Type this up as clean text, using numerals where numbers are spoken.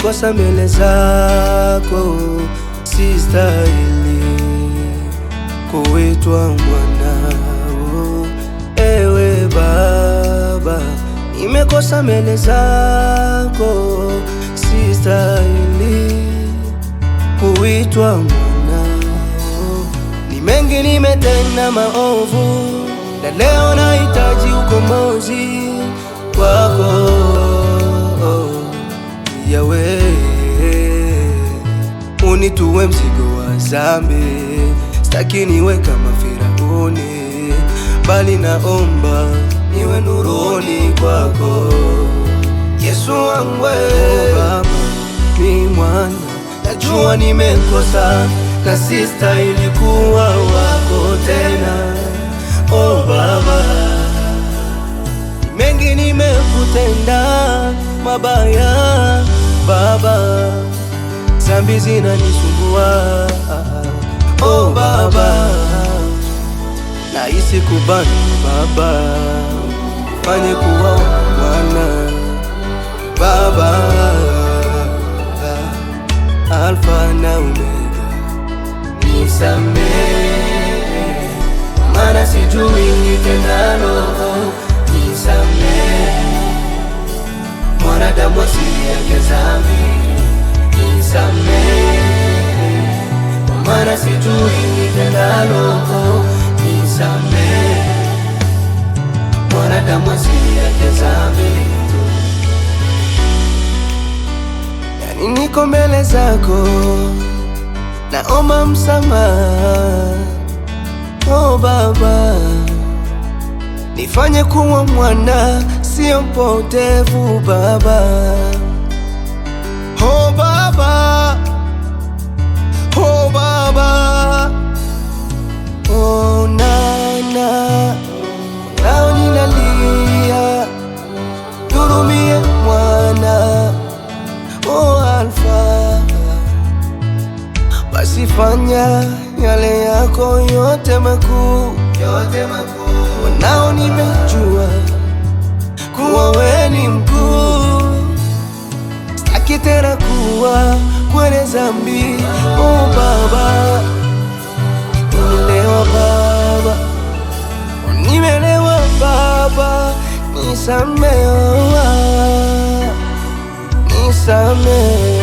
nimekosa mbele zako, sistahili kuitwa mwanao. Ewe Baba, nimekosa mbele zako, sistahili kuitwa mwanao. Ni mengi nimetenda maovu, na leo nahitaji ukombozi wako Yahweh. Unitue mzigo wa dhambi, sitaki niwe kama Firauni, bali naomba niwe nuruni kwako. Yesu wangu, Baba ni mwana, najua nimekosa na sistahili kuwa wako tena. Oh Baba, mengi nimekutenda mabaya Baba, dhambi zinanisumbua. Oh Baba, nahisi kubana Baba, fanye kuwa mwana Baba, Alfa na Omega, nisamehe, maana sijui nitendalo. Nisamehe, mwanadamu asili yake dhambi. Nisamehe, maana sijui nitendalo. Nisamehe, mwanadamu asili yake dhambi. Yani niko mbele zako, naomba msamaha. Oh Baba, nifanye kuwa mwana, sio mpotevu Baba. Oh Baba, oh Baba, oh nana, nao ninalia, hurumie mwana. Oh Alfa, basi fanya yale yako yote makuu, yote makuu. Wanao nimejua kuwa wewe ni mkuu, sitaki tena kuwa kwenye dhambi. Oh Baba, nimelewa Baba, nimelewa Baba, nisamehe, nisamehe.